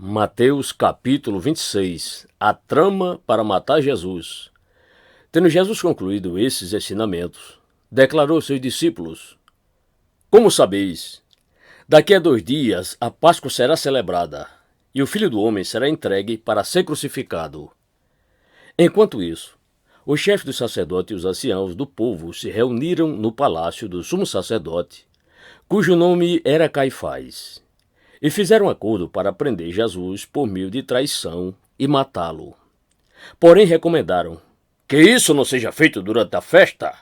Mateus capítulo 26. A trama para matar Jesus. Tendo Jesus concluído esses ensinamentos, declarou aos seus discípulos: Como sabeis, daqui a 2 dias a Páscoa será celebrada, e o Filho do Homem será entregue para ser crucificado. Enquanto isso, os chefes dos sacerdotes e os anciãos do povo se reuniram no palácio do sumo sacerdote, cujo nome era Caifás, e fizeram acordo para prender Jesus por meio de traição e matá-lo. Porém recomendaram que isso não seja feito durante a festa,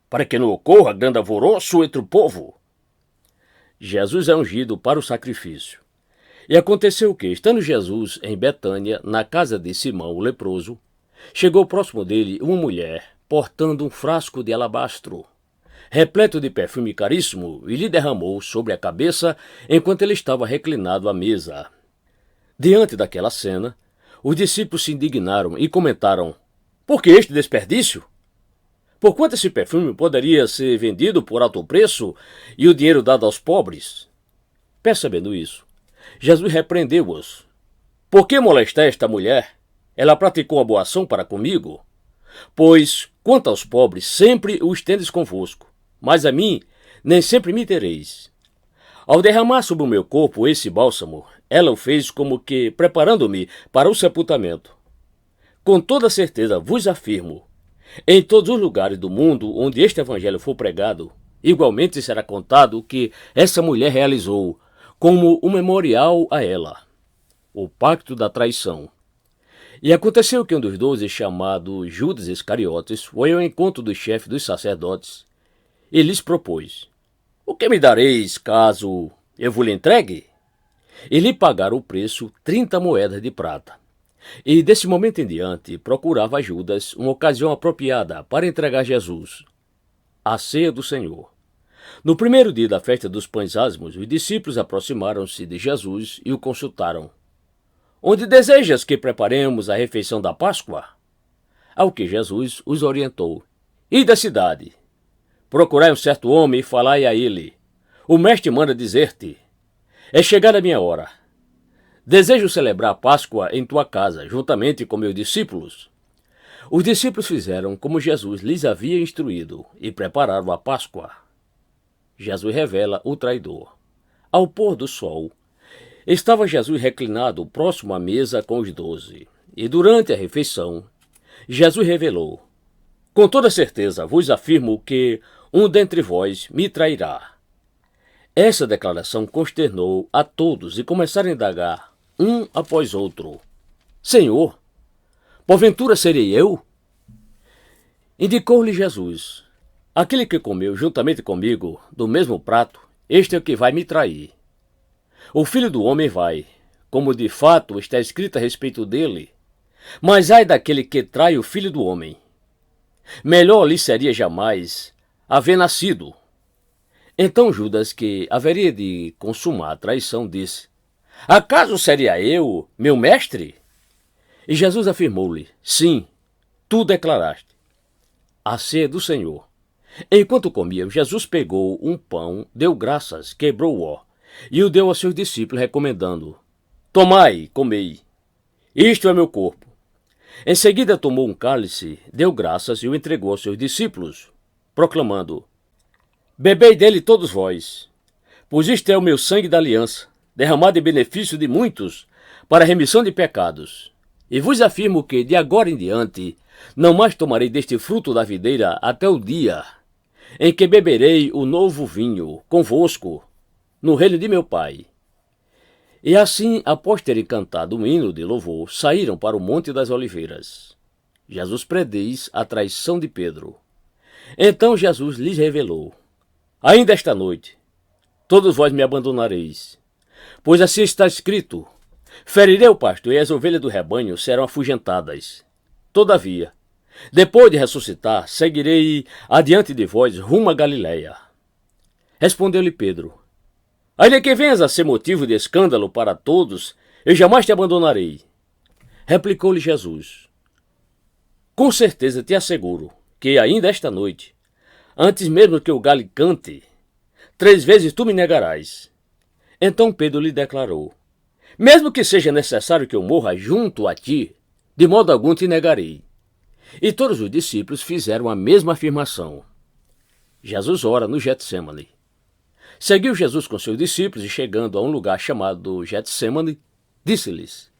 para que não ocorra grande alvoroço entre o povo. Jesus é ungido para o sacrifício. E aconteceu que, estando Jesus em Betânia, na casa de Simão o leproso, chegou próximo dele uma mulher, portando um frasco de alabastro, repleto de perfume caríssimo, e lhe derramou sobre a cabeça enquanto ele estava reclinado à mesa. Diante daquela cena, os discípulos se indignaram e comentaram: Por que este desperdício? Por quanto esse perfume poderia ser vendido por alto preço e o dinheiro dado aos pobres? Percebendo isso, Jesus repreendeu-os. Por que molestar esta mulher? Ela praticou uma boa ação para comigo? Pois, quanto aos pobres, sempre os tendes convosco, mas a mim nem sempre me tereis. Ao derramar sobre o meu corpo esse bálsamo, ela o fez como que preparando-me para o sepultamento. Com toda certeza vos afirmo, em todos os lugares do mundo onde este evangelho for pregado, igualmente será contado o que essa mulher realizou, como um memorial a ela, o pacto da traição. E aconteceu que um dos 12, chamado Judas Iscariotes, foi ao encontro dos chefes dos sacerdotes e lhes propôs: O que me dareis caso eu vos entregue? E lhe pagaram o preço 30 moedas de prata. E desse momento em diante procurava Judas uma ocasião apropriada para entregar Jesus. A ceia do Senhor. No primeiro dia da festa dos pães ázimos, os discípulos aproximaram-se de Jesus e o consultaram: Onde desejas que preparemos a refeição da Páscoa? Ao que Jesus os orientou: Ide à cidade, procurai um certo homem e falai a ele: O mestre manda dizer-te: É chegada a minha hora. Desejo celebrar a Páscoa em tua casa, juntamente com meus discípulos. Os discípulos fizeram como Jesus lhes havia instruído e prepararam a Páscoa. Jesus revela o traidor. Ao pôr do sol, estava Jesus reclinado próximo à mesa com os 12. E durante a refeição, Jesus revelou: Com toda certeza vos afirmo que um dentre vós me trairá. Essa declaração consternou a todos e começaram a indagar, um após outro: Senhor, porventura serei eu? Indicou-lhe Jesus: Aquele que comeu juntamente comigo do mesmo prato, este é o que vai me trair. O Filho do Homem vai, como de fato está escrito a respeito dele, mas ai daquele que trai o Filho do Homem. Melhor lhe seria jamais haver nascido. Então Judas, que haveria de consumar a traição, disse: Acaso seria eu, meu mestre? E Jesus afirmou-lhe: Sim, tu declaraste. A ceia do Senhor. Enquanto comiam, Jesus pegou um pão, deu graças, quebrou-o e o deu aos seus discípulos, recomendando: Tomai, comei, isto é meu corpo. Em seguida tomou um cálice, deu graças e o entregou aos seus discípulos, proclamando: Bebei dele todos vós, pois isto é o meu sangue da aliança, derramado em benefício de muitos, para a remissão de pecados. E vos afirmo que, de agora em diante, não mais tomarei deste fruto da videira até o dia em que beberei o novo vinho convosco no reino de meu Pai. E assim, após terem cantado um hino de louvor, saíram para o Monte das Oliveiras. Jesus prediz a traição de Pedro. Então Jesus lhes revelou: Ainda esta noite, todos vós me abandonareis. Pois assim está escrito: Ferirei o pastor e as ovelhas do rebanho serão afugentadas. Todavia, depois de ressuscitar, seguirei adiante de vós rumo a Galiléia. Respondeu-lhe Pedro: Ainda que venhas a ser motivo de escândalo para todos, eu jamais te abandonarei. Replicou-lhe Jesus: Com certeza te asseguro que ainda esta noite, antes mesmo que o galho cante, 3 vezes tu me negarás. Então Pedro lhe declarou: Mesmo que seja necessário que eu morra junto a ti, de modo algum te negarei. E todos os discípulos fizeram a mesma afirmação. Jesus ora no Getsêmani. Seguiu Jesus com seus discípulos e, chegando a um lugar chamado Getsêmani, disse-lhes: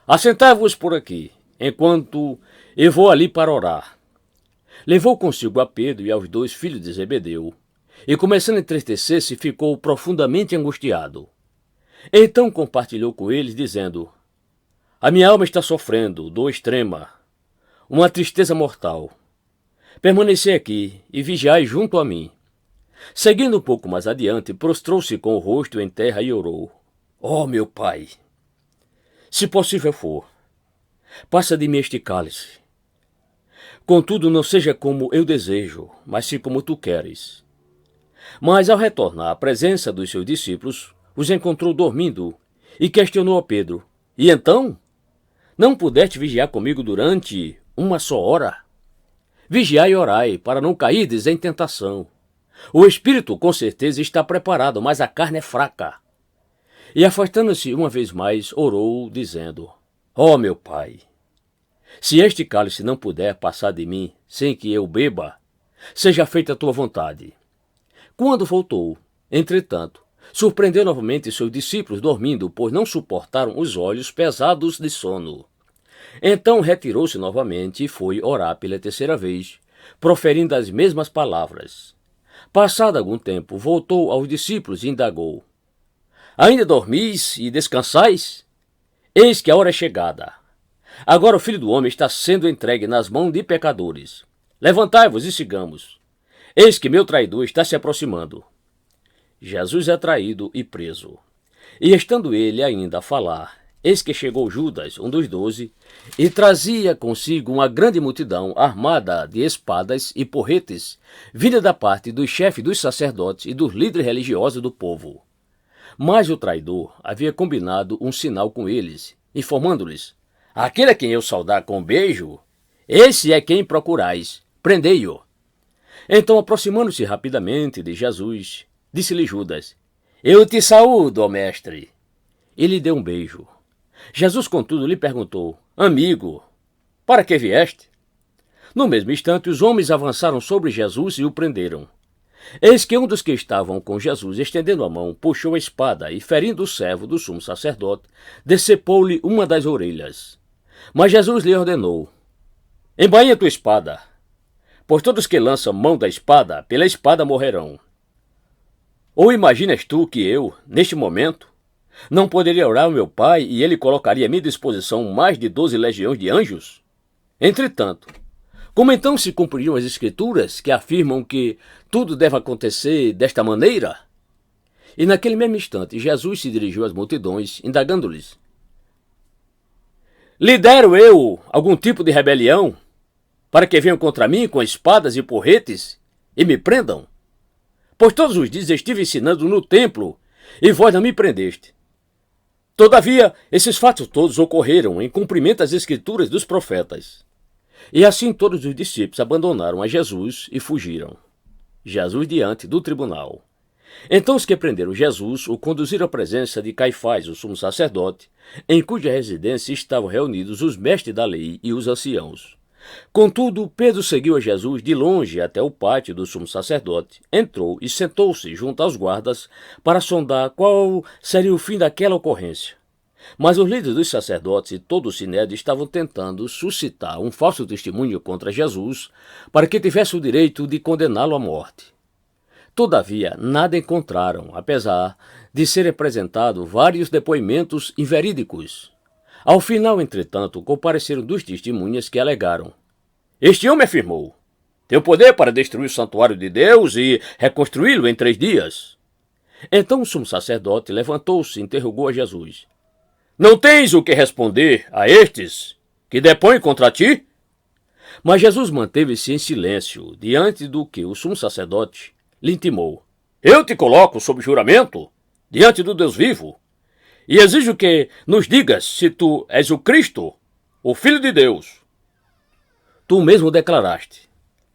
Assentai-vos por aqui, enquanto eu vou ali para orar. Levou consigo a Pedro e aos 2 filhos de Zebedeu, e começando a entristecer-se, ficou profundamente angustiado. Então compartilhou com eles, dizendo: A minha alma está sofrendo dor extrema, uma tristeza mortal. Permanecei aqui e vigiai junto a mim. Seguindo um pouco mais adiante, prostrou-se com o rosto em terra e orou: Ó meu Pai, se possível for, passa de mim este cálice. Contudo, não seja como eu desejo, mas sim como tu queres. Mas ao retornar à presença dos seus discípulos, os encontrou dormindo e questionou a Pedro: E então? Não pudeste vigiar comigo durante uma só hora? Vigiai e orai, para não cairdes em tentação. O espírito com certeza está preparado, mas a carne é fraca. E afastando-se uma vez mais, orou, dizendo: Ó meu Pai, se este cálice não puder passar de mim sem que eu beba, seja feita a tua vontade. Quando voltou, entretanto, surpreendeu novamente seus discípulos dormindo, pois não suportaram os olhos pesados de sono. Então retirou-se novamente e foi orar pela 3ª vez, proferindo as mesmas palavras. Passado algum tempo, voltou aos discípulos e indagou: Ainda dormis e descansais? Eis que a hora é chegada. Agora o Filho do Homem está sendo entregue nas mãos de pecadores. Levantai-vos e sigamos. Eis que meu traidor está se aproximando. Jesus é traído e preso. E estando ele ainda a falar, eis que chegou Judas, um dos 12, e trazia consigo uma grande multidão armada de espadas e porretes, vinda da parte dos chefes dos sacerdotes e dos líderes religiosos do povo. Mas o traidor havia combinado um sinal com eles, informando-lhes: Aquele a quem eu saudar com um beijo, esse é quem procurais, prendei-o. Então, aproximando-se rapidamente de Jesus, disse-lhe Judas: Eu te saúdo, ó mestre. E lhe deu um beijo. Jesus, contudo, lhe perguntou: Amigo, para que vieste? No mesmo instante, os homens avançaram sobre Jesus e o prenderam. Eis que um dos que estavam com Jesus, estendendo a mão, puxou a espada e, ferindo o servo do sumo sacerdote, decepou-lhe uma das orelhas. Mas Jesus lhe ordenou: Embainha tua espada, pois todos que lançam mão da espada, pela espada morrerão. Ou imaginas tu que eu, neste momento, não poderia orar ao meu Pai e ele colocaria à minha disposição mais de 12 legiões de anjos? Entretanto, como então se cumpririam as Escrituras que afirmam que tudo deve acontecer desta maneira? E naquele mesmo instante, Jesus se dirigiu às multidões, indagando-lhes: Lidero eu algum tipo de rebelião, para que venham contra mim com espadas e porretes e me prendam? Pois todos os dias estive ensinando no templo, e vós não me prendeste. Todavia, esses fatos todos ocorreram em cumprimento às Escrituras dos profetas. E assim todos os discípulos abandonaram a Jesus e fugiram. Jesus diante do tribunal. Então os que prenderam Jesus o conduziram à presença de Caifás, o sumo sacerdote, em cuja residência estavam reunidos os mestres da lei e os anciãos. Contudo, Pedro seguiu a Jesus de longe até o pátio do sumo sacerdote, entrou e sentou-se junto aos guardas para sondar qual seria o fim daquela ocorrência. Mas os líderes dos sacerdotes e todo o sinédrio estavam tentando suscitar um falso testemunho contra Jesus para que tivesse o direito de condená-lo à morte. Todavia, nada encontraram, apesar de serem apresentados vários depoimentos inverídicos. Ao final, entretanto, compareceram 2 testemunhas que alegaram: Este homem afirmou: Tenho poder para destruir o santuário de Deus e reconstruí-lo em 3 dias. Então o sumo sacerdote levantou-se e interrogou a Jesus: Não tens o que responder a estes que depõem contra ti? Mas Jesus manteve-se em silêncio diante do que o sumo sacerdote lhe intimou: Eu te coloco sob juramento diante do Deus vivo e exijo que nos digas se tu és o Cristo, o Filho de Deus. Tu mesmo declaraste,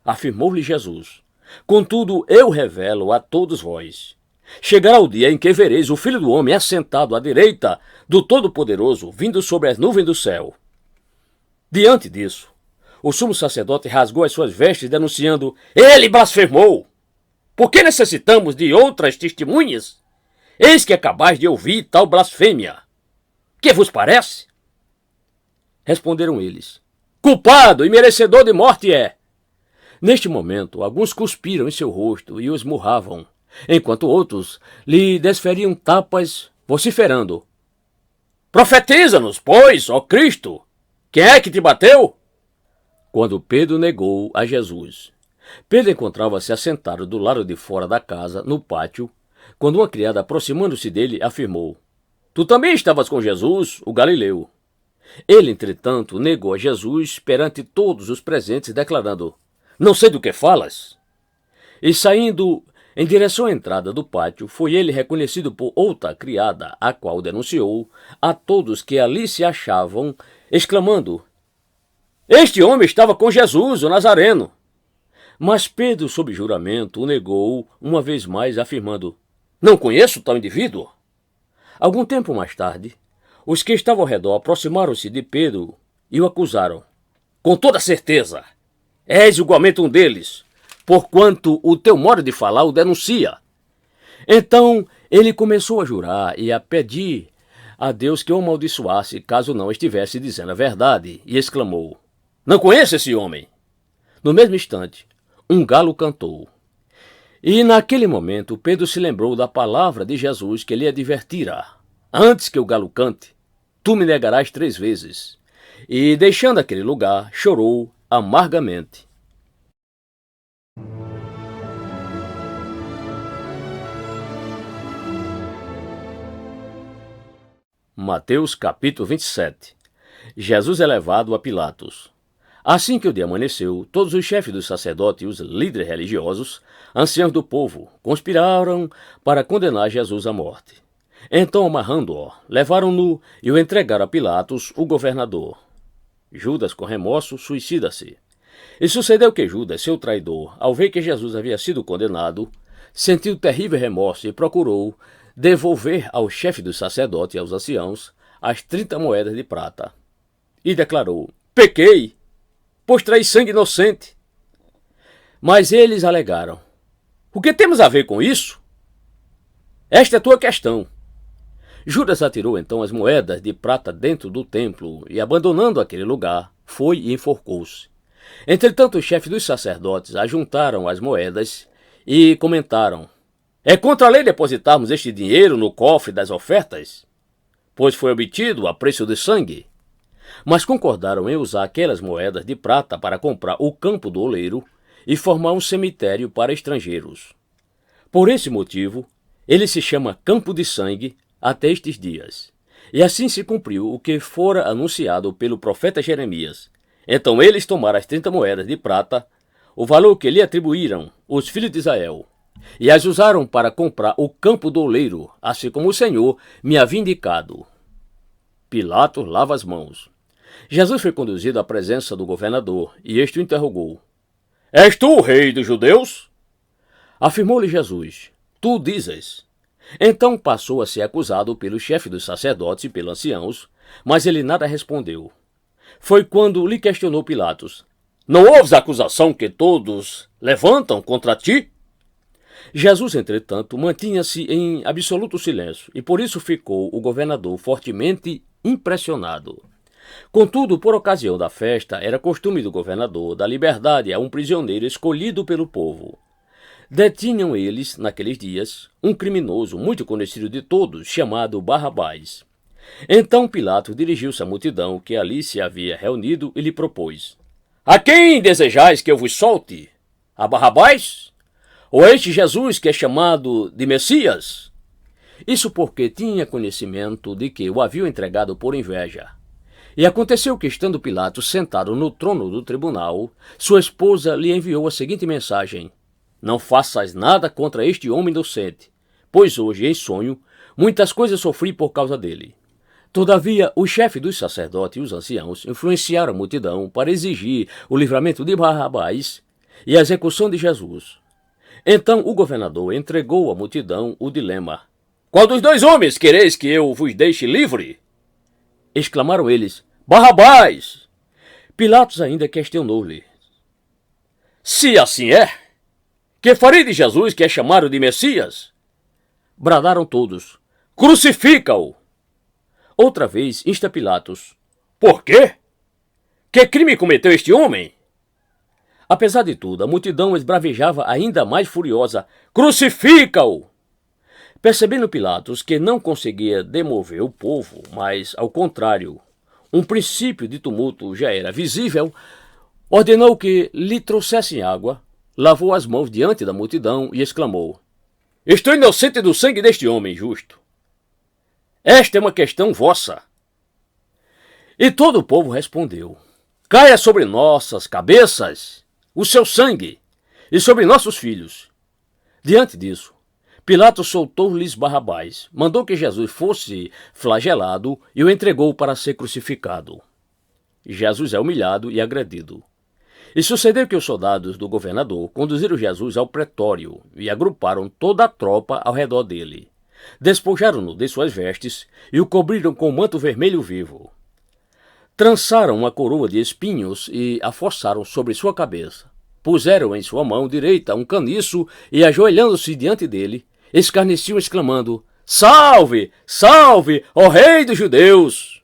afirmou-lhe Jesus. Contudo, eu revelo a todos vós. Chegará o dia em que vereis o Filho do Homem assentado à direita do Todo-Poderoso, vindo sobre as nuvens do céu. Diante disso, o sumo sacerdote rasgou as suas vestes, denunciando: Ele blasfemou! Por que necessitamos de outras testemunhas? Eis que acabais de ouvir tal blasfêmia. Que vos parece? Responderam eles: Culpado e merecedor de morte é. Neste momento, alguns cuspiram em seu rosto e o esmurravam, enquanto outros lhe desferiam tapas, vociferando: Profetiza-nos, pois, ó Cristo! Quem é que te bateu? Quando Pedro negou a Jesus. Pedro encontrava-se assentado do lado de fora da casa, no pátio, quando uma criada, aproximando-se dele, afirmou: Tu também estavas com Jesus, o Galileu. Ele, entretanto, negou a Jesus perante todos os presentes, declarando: Não sei do que falas. E saindo em direção à entrada do pátio, foi ele reconhecido por outra criada, a qual denunciou a todos que ali se achavam, exclamando: Este homem estava com Jesus, o Nazareno. Mas Pedro, sob juramento, o negou uma vez mais, afirmando: Não conheço tal indivíduo. Algum tempo mais tarde, os que estavam ao redor aproximaram-se de Pedro e o acusaram: Com toda certeza, és igualmente um deles, porquanto o teu modo de falar o denuncia. Então ele começou a jurar e a pedir a Deus que o amaldiçoasse caso não estivesse dizendo a verdade, e exclamou: Não conheço esse homem. No mesmo instante, um galo cantou. E naquele momento Pedro se lembrou da palavra de Jesus que lhe advertira: Antes que o galo cante, tu me negarás 3 vezes. E, deixando aquele lugar, chorou amargamente. Mateus capítulo 27. Jesus é levado a Pilatos. Assim que o dia amanheceu, todos os chefes dos sacerdotes e os líderes religiosos, anciãos do povo, conspiraram para condenar Jesus à morte. Então, amarrando-o, levaram-no e o entregaram a Pilatos, o governador. Judas, com remorso, suicida-se. E sucedeu que Judas, seu traidor, ao ver que Jesus havia sido condenado, sentiu terrível remorso e procurou devolver ao chefe dos sacerdotes e aos anciãos as 30 moedas de prata. E declarou: Pequei, pois traí sangue inocente. Mas eles alegaram: O que temos a ver com isso? Esta é tua questão. Judas atirou então as moedas de prata dentro do templo e, abandonando aquele lugar, foi e enforcou-se. Entretanto, os chefes dos sacerdotes ajuntaram as moedas e comentaram: É contra a lei depositarmos este dinheiro no cofre das ofertas, pois foi obtido a preço de sangue. Mas concordaram em usar aquelas moedas de prata para comprar o campo do oleiro e formar um cemitério para estrangeiros. Por esse motivo, ele se chama Campo de Sangue até estes dias. E assim se cumpriu o que fora anunciado pelo profeta Jeremias. Então eles tomaram as 30 moedas de prata, o valor que lhe atribuíram os filhos de Israel, e as usaram para comprar o campo do oleiro, assim como o Senhor me havia indicado. Pilatos lava as mãos. Jesus foi conduzido à presença do governador, e este o interrogou: És tu o rei dos judeus? Afirmou-lhe Jesus: Tu dizes. Então passou a ser acusado pelo chefe dos sacerdotes e pelos anciãos, mas ele nada respondeu. Foi quando lhe questionou Pilatos: Não ouves a acusação que todos levantam contra ti? Jesus, entretanto, mantinha-se em absoluto silêncio, e por isso ficou o governador fortemente impressionado. Contudo, por ocasião da festa, era costume do governador dar liberdade a um prisioneiro escolhido pelo povo. Detinham eles, naqueles dias, um criminoso muito conhecido de todos, chamado Barrabás. Então Pilatos dirigiu-se à multidão que ali se havia reunido e lhe propôs: A quem desejais que eu vos solte? A Barrabás? Ou este Jesus que é chamado de Messias? Isso porque tinha conhecimento de que o haviam entregado por inveja. E aconteceu que, estando Pilatos sentado no trono do tribunal, sua esposa lhe enviou a seguinte mensagem: Não faças nada contra este homem inocente, pois hoje, em sonho, muitas coisas sofri por causa dele. Todavia, o chefe dos sacerdotes e os anciãos influenciaram a multidão para exigir o livramento de Barrabás e a execução de Jesus. Então o governador entregou à multidão o dilema. Qual dos dois homens quereis que eu vos deixe livre? Exclamaram eles, Barrabás! Pilatos ainda questionou-lhe. Se assim é, que farei de Jesus que é chamado de Messias? Bradaram todos, crucifica-o! Outra vez insta Pilatos, por quê? Que crime cometeu este homem? Apesar de tudo, a multidão esbravejava ainda mais furiosa, crucifica-o! Percebendo Pilatos que não conseguia demover o povo, mas, ao contrário, um princípio de tumulto já era visível, ordenou que lhe trouxessem água, lavou as mãos diante da multidão e exclamou, estou inocente do sangue deste homem justo. Esta é uma questão vossa. E todo o povo respondeu, caia sobre nossas cabeças o seu sangue e sobre nossos filhos. Diante disso, Pilatos soltou-lhes Barrabás, mandou que Jesus fosse flagelado e o entregou para ser crucificado. Jesus é humilhado e agredido. E sucedeu que os soldados do governador conduziram Jesus ao pretório e agruparam toda a tropa ao redor dele. Despojaram-no de suas vestes e o cobriram com um manto vermelho vivo. Trançaram uma coroa de espinhos e a forçaram sobre sua cabeça. Puseram em sua mão direita um caniço e, ajoelhando-se diante dele, escarneciam exclamando, salve, salve, ó rei dos judeus!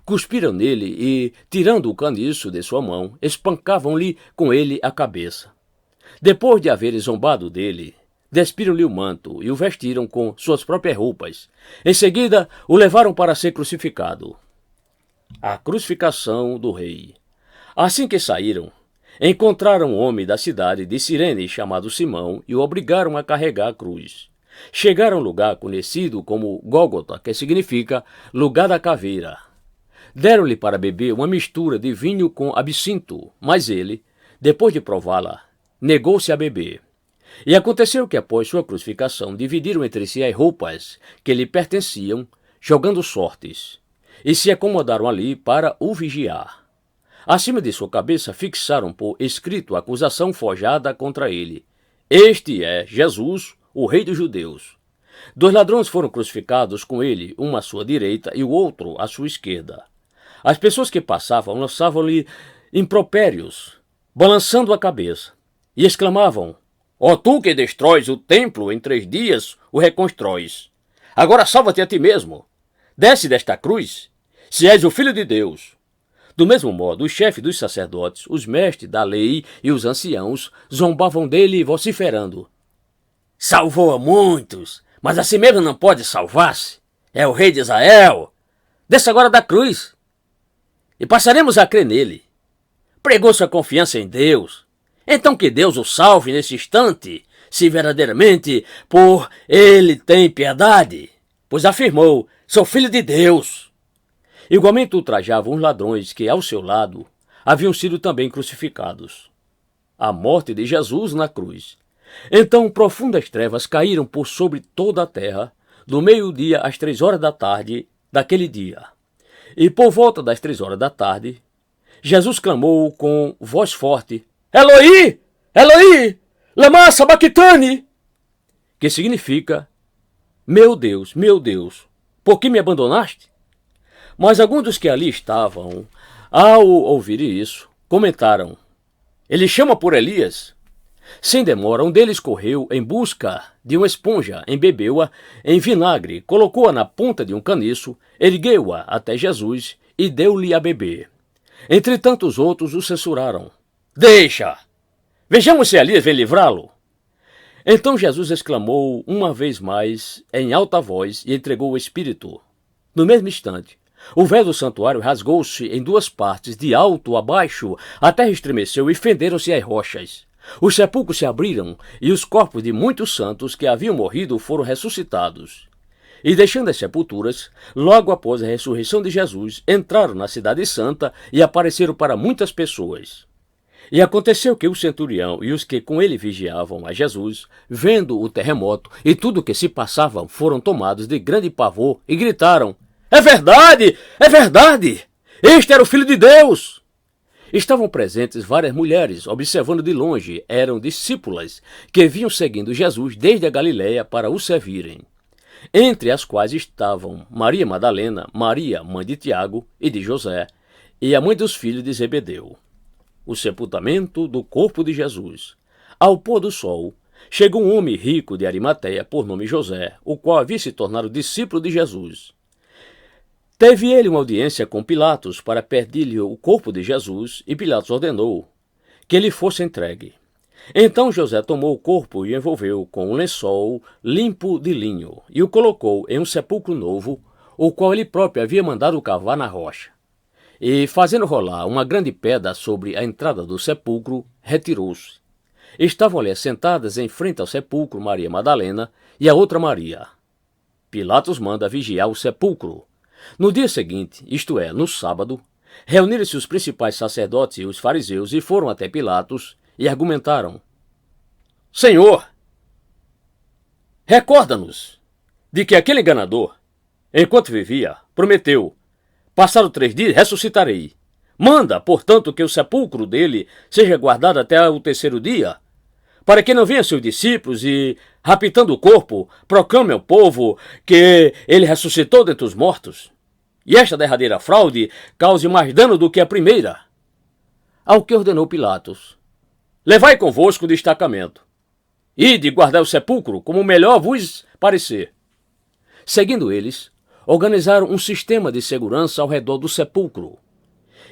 Cuspiram nele e, tirando o caniço de sua mão, espancavam-lhe com ele a cabeça. Depois de haverem zombado dele, despiram-lhe o manto e o vestiram com suas próprias roupas. Em seguida, o levaram para ser crucificado. A crucificação do rei. Assim que saíram, encontraram um homem da cidade de Cirene chamado Simão e o obrigaram a carregar a cruz. Chegaram a um lugar conhecido como Gólgota, que significa lugar da caveira. Deram-lhe para beber uma mistura de vinho com absinto, mas ele, depois de prová-la, negou-se a beber. E aconteceu que após sua crucificação dividiram entre si as roupas que lhe pertenciam, jogando sortes, e se acomodaram ali para o vigiar. Acima de sua cabeça fixaram por escrito a acusação forjada contra ele. Este é Jesus, o rei dos judeus. 2 ladrões foram crucificados com ele, um à sua direita e o outro à sua esquerda. As pessoas que passavam lançavam-lhe impropérios, balançando a cabeça, e exclamavam, ó tu que destróis o templo em 3 dias, o reconstróis. Agora salva-te a ti mesmo. Desce desta cruz, se és o Filho de Deus. Do mesmo modo, os chefes dos sacerdotes, os mestres da lei e os anciãos zombavam dele vociferando. Salvou a muitos, mas a si mesmo não pode salvar-se. É o rei de Israel. Desça agora da cruz, e passaremos a crer nele. Pregou sua confiança em Deus. Então que Deus o salve nesse instante, se verdadeiramente por ele tem piedade, pois afirmou, sou filho de Deus. Igualmente ultrajavam os ladrões que, ao seu lado, haviam sido também crucificados. A morte de Jesus na cruz. Então profundas trevas caíram por sobre toda a terra, do meio-dia às 3 horas da tarde daquele dia. E por volta das 3 horas da tarde, Jesus clamou com voz forte, Eloi, Eloi, lama sabachthani, que significa, meu Deus, por que me abandonaste? Mas alguns dos que ali estavam, ao ouvir isso, comentaram, ele chama por Elias. Sem demora, um deles correu em busca de uma esponja, embebeu-a em vinagre, colocou-a na ponta de um caniço, ergueu-a até Jesus e deu-lhe a beber. Entretanto, os outros o censuraram. Deixa! Vejamos se Elias vem livrá-lo. Então Jesus exclamou uma vez mais, em alta voz, e entregou o Espírito. No mesmo instante, o véu do santuário rasgou-se em 2 partes, de alto a baixo, a terra estremeceu e fenderam-se as rochas. Os sepulcros se abriram e os corpos de muitos santos que haviam morrido foram ressuscitados. E deixando as sepulturas, logo após a ressurreição de Jesus, entraram na cidade santa e apareceram para muitas pessoas. E aconteceu que o centurião e os que com ele vigiavam a Jesus, vendo o terremoto e tudo o que se passava, foram tomados de grande pavor e gritaram, é verdade! Este era o Filho de Deus! Estavam presentes várias mulheres, observando de longe, eram discípulas que vinham seguindo Jesus desde a Galiléia para o servirem, entre as quais estavam Maria Madalena, Maria, mãe de Tiago e de José, e a mãe dos filhos de Zebedeu. O sepultamento do corpo de Jesus. Ao pôr do sol, chegou um homem rico de Arimateia, por nome José, o qual havia se tornado discípulo de Jesus. Teve ele uma audiência com Pilatos para pedir-lhe o corpo de Jesus, e Pilatos ordenou que lhe fosse entregue. Então José tomou o corpo e o envolveu com um lençol limpo de linho, e o colocou em um sepulcro novo, o qual ele próprio havia mandado cavar na rocha. E, fazendo rolar uma grande pedra sobre a entrada do sepulcro, retirou-se. Estavam ali sentadas em frente ao sepulcro Maria Madalena e a outra Maria. Pilatos manda vigiar o sepulcro. No dia seguinte, isto é, no sábado, reuniram-se os principais sacerdotes e os fariseus e foram até Pilatos e argumentaram: Senhor, recorda-nos de que aquele enganador, enquanto vivia, prometeu: passado 3 dias ressuscitarei. Manda, portanto, que o sepulcro dele seja guardado até o 3º dia, para que não venham seus discípulos e, raptando o corpo, proclame ao povo que ele ressuscitou dentre os mortos. E esta derradeira fraude cause mais dano do que a primeira. Ao que ordenou Pilatos: levai convosco o destacamento. Ide guardai o sepulcro como melhor vos parecer. Seguindo eles, organizaram um sistema de segurança ao redor do sepulcro.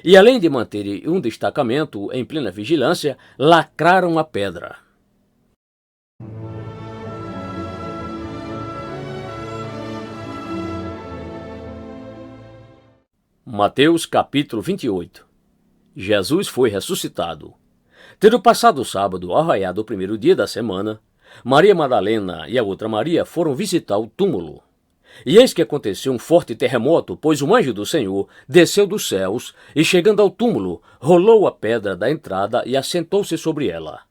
E além de manterem um destacamento em plena vigilância, lacraram a pedra. Mateus capítulo 28. Jesus foi ressuscitado. Tendo passado o sábado, ao raiar do 1º dia da semana, Maria Madalena e a outra Maria foram visitar o túmulo. E eis que aconteceu um forte terremoto, pois um anjo do Senhor desceu dos céus e, chegando ao túmulo, rolou a pedra da entrada e assentou-se sobre ela.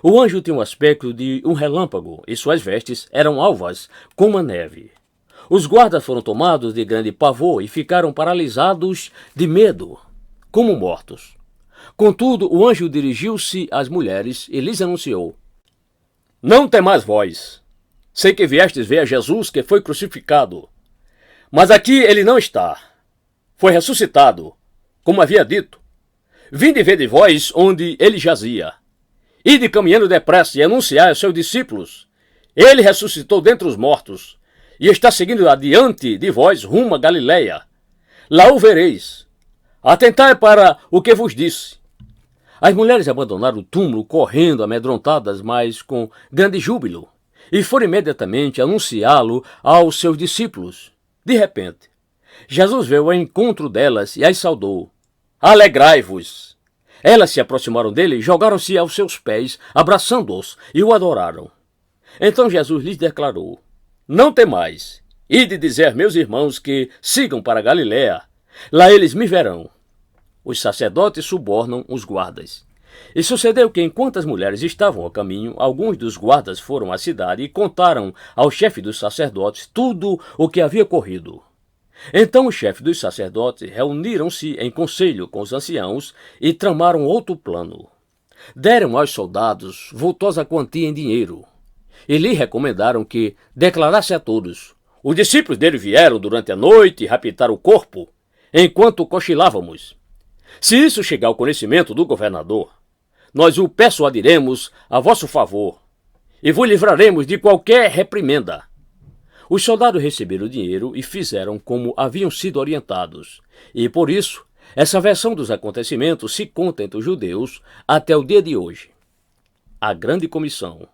O anjo tinha o aspecto de um relâmpago e suas vestes eram alvas como a neve. Os guardas foram tomados de grande pavor e ficaram paralisados de medo, como mortos. Contudo, o anjo dirigiu-se às mulheres e lhes anunciou: não temais vós. Sei que viestes ver a Jesus que foi crucificado. Mas aqui ele não está. Foi ressuscitado, como havia dito. Vinde ver de vós onde ele jazia. Ide caminhando depressa e anunciai aos seus discípulos: ele ressuscitou dentre os mortos e está seguindo adiante de vós rumo a Galiléia. Lá o vereis. Atentai para o que vos disse. As mulheres abandonaram o túmulo correndo, amedrontadas, mas com grande júbilo, e foram imediatamente anunciá-lo aos seus discípulos. De repente, Jesus veio ao encontro delas e as saudou: alegrai-vos! Elas se aproximaram dele e jogaram-se aos seus pés, abraçando-os, e o adoraram. Então Jesus lhes declarou: não temais, ide dizer meus irmãos que sigam para Galiléia, lá eles me verão. Os sacerdotes subornam os guardas. E sucedeu que, enquanto as mulheres estavam ao caminho, alguns dos guardas foram à cidade e contaram ao chefe dos sacerdotes tudo o que havia ocorrido. Então os chefes dos sacerdotes reuniram-se em conselho com os anciãos e tramaram outro plano. Deram aos soldados vultosa quantia em dinheiro e lhe recomendaram que declarasse a todos: os discípulos dele vieram durante a noite e raptaram o corpo, enquanto cochilávamos. Se isso chegar ao conhecimento do governador, nós o persuadiremos a vosso favor e vos livraremos de qualquer reprimenda. Os soldados receberam o dinheiro e fizeram como haviam sido orientados, e por isso essa versão dos acontecimentos se conta entre os judeus até o dia de hoje. A grande comissão.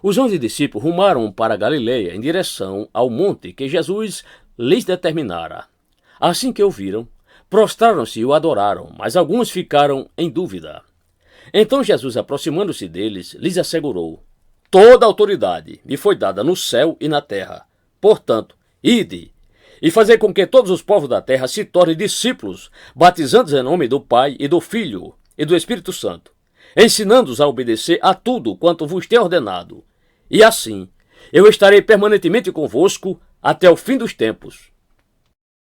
Os 11 discípulos rumaram para a Galiléia em direção ao monte que Jesus lhes determinara. Assim que o viram, prostraram-se e o adoraram, mas alguns ficaram em dúvida. Então Jesus, aproximando-se deles, lhes assegurou: toda a autoridade me foi dada no céu e na terra. Portanto, ide e fazei com que todos os povos da terra se tornem discípulos, batizando-os em nome do Pai e do Filho e do Espírito Santo, ensinando-os a obedecer a tudo quanto vos tenho ordenado. E assim, eu estarei permanentemente convosco até o fim dos tempos.